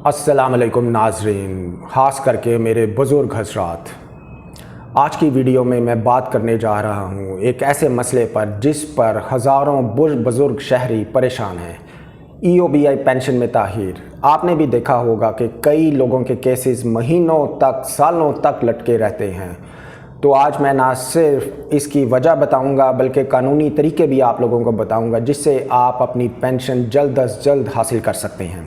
السلام علیکم ناظرین، خاص کر کے میرے بزرگ حضرات۔ آج کی ویڈیو میں بات کرنے جا رہا ہوں ایک ایسے مسئلے پر جس پر ہزاروں بزرگ شہری پریشان ہیں، EOBI پینشن میں تاخیر۔ آپ نے بھی دیکھا ہوگا کہ کئی لوگوں کے کیسز مہینوں تک، سالوں تک لٹکے رہتے ہیں۔ تو آج میں نہ صرف اس کی وجہ بتاؤں گا بلکہ قانونی طریقے بھی آپ لوگوں کو بتاؤں گا جس سے آپ اپنی پینشن جلد از جلد حاصل کر سکتے ہیں۔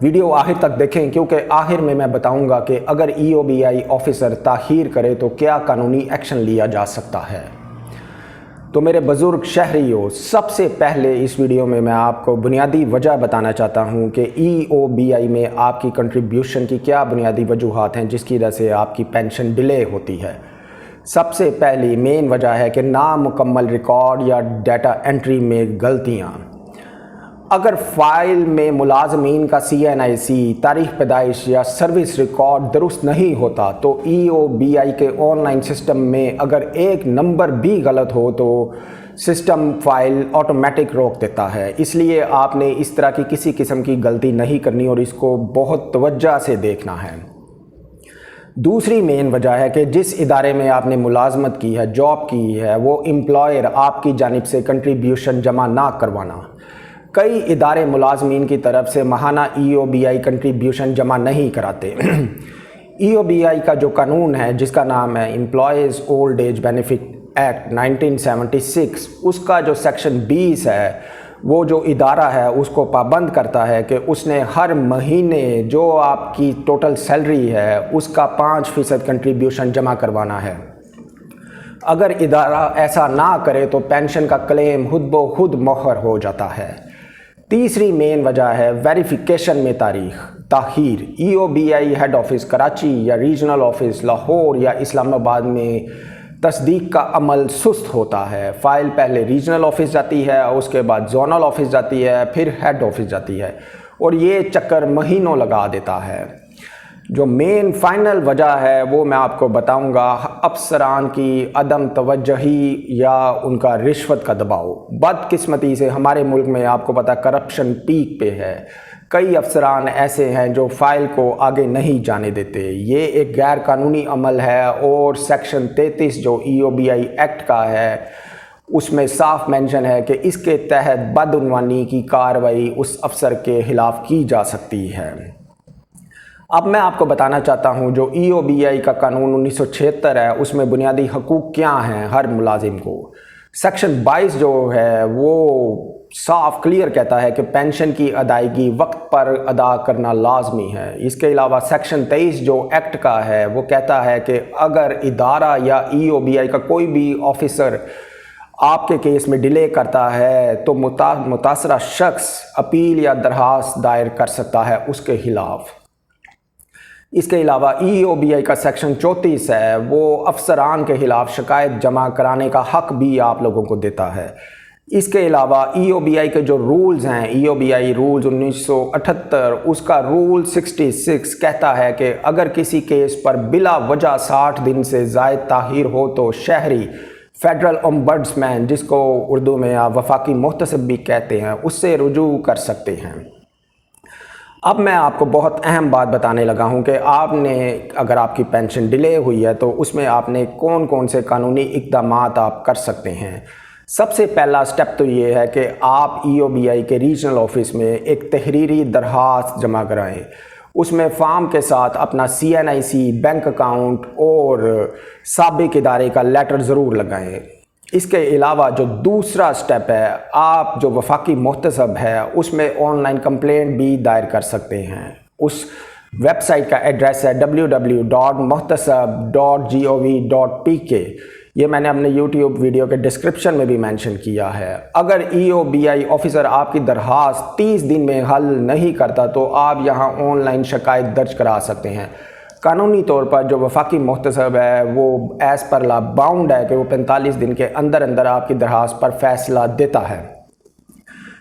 ویڈیو آخر تک دیکھیں کیونکہ آخر میں بتاؤں گا کہ اگر EOBI آفیسر تاخیر کرے تو کیا قانونی ایکشن لیا جا سکتا ہے۔ تو میرے بزرگ شہریوں، سب سے پہلے اس ویڈیو میں آپ کو بنیادی وجہ بتانا چاہتا ہوں کہ EOBI میں آپ کی کنٹریبیوشن کی کیا بنیادی وجوہات ہیں جس کی وجہ سے آپ کی پینشن ڈیلے ہوتی ہے۔ سب سے پہلی مین وجہ ہے کہ نامکمل ریکارڈ یا ڈیٹا انٹری میں غلطیاں۔ اگر فائل میں ملازمین کا CNIC، تاریخ پیدائش یا سروس ریکارڈ درست نہیں ہوتا تو EOBI کے آن لائن سسٹم میں اگر ایک نمبر بھی غلط ہو تو سسٹم فائل آٹومیٹک روک دیتا ہے۔ اس لیے آپ نے اس طرح کی کسی قسم کی غلطی نہیں کرنی اور اس کو بہت توجہ سے دیکھنا ہے۔ دوسری مین وجہ ہے کہ جس ادارے میں آپ نے ملازمت کی ہے، جاب کی ہے، وہ امپلائر آپ کی جانب سے کنٹریبیوشن جمع نہ کروانا۔ کئی ادارے ملازمین کی طرف سے ماہانہ EOBI کنٹریبیوشن جمع نہیں کراتے۔ EOBI کا جو قانون ہے جس کا نام ہے employees old age benefit act 1976، اس کا جو سیکشن 20 ہے وہ جو ادارہ ہے اس کو پابند کرتا ہے کہ اس نے ہر مہینے جو آپ کی ٹوٹل سیلری ہے اس کا 5% کنٹریبیوشن جمع کروانا ہے۔ اگر ادارہ ایسا نہ کرے تو پینشن کا کلیم خود بخود مؤخر ہو جاتا ہے۔ تیسری مین وجہ ہے ویریفیکیشن میں تاخیر۔ EOBI ہیڈ آفس کراچی یا ریجنل آفس لاہور یا اسلام آباد میں تصدیق کا عمل سست ہوتا ہے۔ فائل پہلے ریجنل آفس جاتی ہے، اس کے بعد زونل آفس جاتی ہے، پھر ہیڈ آفس جاتی ہے اور یہ چکر مہینوں لگا دیتا ہے۔ جو مین فائنل وجہ ہے وہ میں آپ کو بتاؤں گا، افسران کی عدم توجہی یا ان کا رشوت کا دباؤ۔ بدقسمتی سے ہمارے ملک میں آپ کو پتہ کرپشن پیک پہ ہے۔ کئی افسران ایسے ہیں جو فائل کو آگے نہیں جانے دیتے۔ یہ ایک غیر قانونی عمل ہے اور سیکشن 33 جو EOBI ایکٹ کا ہے اس میں صاف مینشن ہے کہ اس کے تحت بدعنوانی کی کارروائی اس افسر کے خلاف کی جا سکتی ہے۔ اب میں آپ کو بتانا چاہتا ہوں جو EOBI کا قانون 1976 ہے اس میں بنیادی حقوق کیا ہیں ہر ملازم کو۔ سیکشن 22 جو ہے وہ صاف کلیئر کہتا ہے کہ پینشن کی ادائیگی وقت پر ادا کرنا لازمی ہے۔ اس کے علاوہ سیکشن 23 جو ایکٹ کا ہے وہ کہتا ہے کہ اگر ادارہ یا EOBI کا کوئی بھی آفیسر آپ کے کیس میں ڈیلے کرتا ہے تو متاثرہ شخص اپیل یا درخواست دائر کر سکتا ہے اس کے خلاف۔ اس کے علاوہ EOBI کا سیکشن 34 ہے وہ افسران کے خلاف شکایت جمع کرانے کا حق بھی آپ لوگوں کو دیتا ہے۔ اس کے علاوہ EOBI کے جو رولز ہیں، EOBI رولز 1978، اس کا رول 66 کہتا ہے کہ اگر کسی کیس پر بلا وجہ 60 دن سے زائد تاخیر ہو تو شہری فیڈرل امبڈسمین، جس کو اردو میں آپ وفاقی محتسب بھی کہتے ہیں، اس سے رجوع کر سکتے ہیں۔ اب میں آپ کو بہت اہم بات بتانے لگا ہوں کہ آپ نے اگر آپ کی پینشن ڈیلے ہوئی ہے تو اس میں آپ نے کون سے قانونی اقدامات آپ کر سکتے ہیں۔ سب سے پہلا سٹیپ تو یہ ہے کہ آپ EOBI کے ریجنل آفس میں ایک تحریری درخواست جمع کرائیں۔ اس میں فارم کے ساتھ اپنا CNIC، بینک اکاؤنٹ اور سابق ادارے کا لیٹر ضرور لگائیں۔ اس کے علاوہ جو دوسرا سٹیپ ہے، آپ جو وفاقی محتسب ہے اس میں آن لائن کمپلینٹ بھی دائر کر سکتے ہیں۔ اس ویب سائٹ کا ایڈریس ہے www.muhtasab.gov.pk۔ یہ میں نے اپنے YouTube ویڈیو کے ڈسکرپشن میں بھی مینشن کیا ہے۔ اگر EOBI آفیسر آپ کی درخواست 30 دن میں حل نہیں کرتا تو آپ یہاں آن لائن شکایت درج کرا سکتے ہیں۔ قانونی طور پر جو وفاقی محتسب ہے وہ ایز پر لا باؤنڈ ہے کہ وہ 45 دن کے اندر آپ کی درخواست پر فیصلہ دیتا ہے۔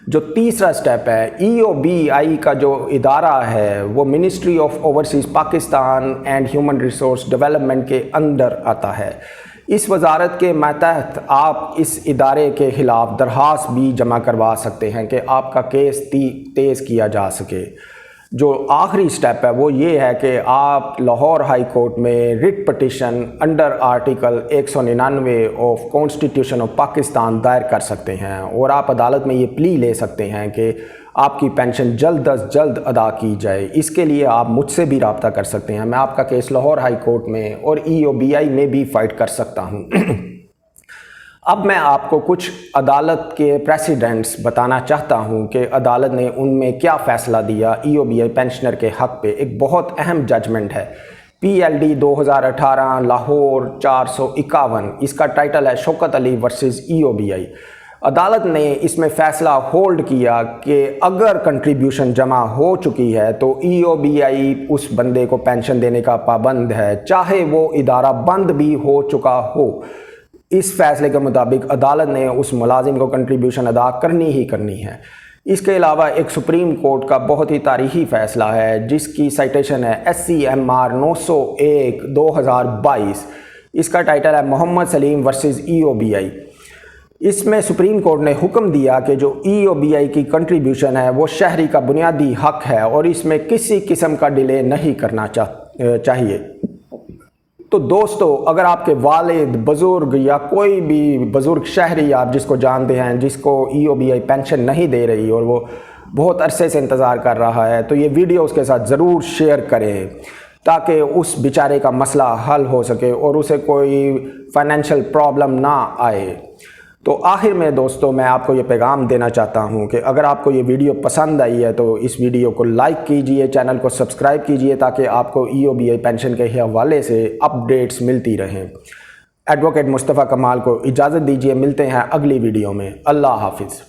جو تیسرا سٹیپ ہے، EOBI کا جو ادارہ ہے وہ ministry of overseas Pakistan and human resource development کے اندر آتا ہے۔ اس وزارت کے ماتحت آپ اس ادارے کے خلاف درخواست بھی جمع کروا سکتے ہیں کہ آپ کا کیس تیز کیا جا سکے۔ جو آخری سٹیپ ہے وہ یہ ہے کہ آپ لاہور ہائی کورٹ میں writ petition under article 199 of constitution of Pakistan دائر کر سکتے ہیں، اور آپ عدالت میں یہ پلی لے سکتے ہیں کہ آپ کی پینشن جلد از جلد ادا کی جائے۔ اس کے لیے آپ مجھ سے بھی رابطہ کر سکتے ہیں، میں آپ کا کیس لاہور ہائی کورٹ میں اور EOBI میں بھی فائٹ کر سکتا ہوں۔ اب میں آپ کو کچھ عدالت کے پریسیڈنٹس بتانا چاہتا ہوں کہ عدالت نے ان میں کیا فیصلہ دیا EOBI پینشنر کے حق پہ۔ ایک بہت اہم ججمنٹ ہے PLD 2018 لاہور 451، اس کا ٹائٹل ہے شوکت علی ورسز EOBI۔ عدالت نے اس میں فیصلہ ہولڈ کیا کہ اگر کنٹریبیوشن جمع ہو چکی ہے تو EOBI اس بندے کو پینشن دینے کا پابند ہے، چاہے وہ ادارہ بند بھی ہو چکا ہو۔ اس فیصلے کے مطابق عدالت نے اس ملازم کو کنٹریبیوشن ادا کرنی ہی کرنی ہے۔ اس کے علاوہ ایک سپریم کورٹ کا بہت ہی تاریخی فیصلہ ہے جس کی سائٹیشن ہے SCMR 901 2022، اس کا ٹائٹل ہے محمد سلیم ورسز EOBI۔ اس میں سپریم کورٹ نے حکم دیا کہ جو EOBI کی کنٹریبیوشن ہے وہ شہری کا بنیادی حق ہے اور اس میں کسی قسم کا ڈیلے نہیں کرنا چاہیے۔ تو دوستو، اگر آپ کے والد، بزرگ یا کوئی بھی بزرگ شہری آپ جس کو جانتے ہیں جس کو EOBI پینشن نہیں دے رہی اور وہ بہت عرصے سے انتظار کر رہا ہے، تو یہ ویڈیو اس کے ساتھ ضرور شیئر کریں تاکہ اس بیچارے کا مسئلہ حل ہو سکے اور اسے کوئی فائنینشیل پرابلم نہ آئے۔ تو آخر میں دوستو میں آپ کو یہ پیغام دینا چاہتا ہوں کہ اگر آپ کو یہ ویڈیو پسند آئی ہے تو اس ویڈیو کو لائک کیجئے، چینل کو سبسکرائب کیجئے تاکہ آپ کو EOBI پینشن کے حوالے سے اپڈیٹس ملتی رہیں۔ ایڈوکیٹ مصطفیٰ کمال کو اجازت دیجئے، ملتے ہیں اگلی ویڈیو میں۔ اللہ حافظ۔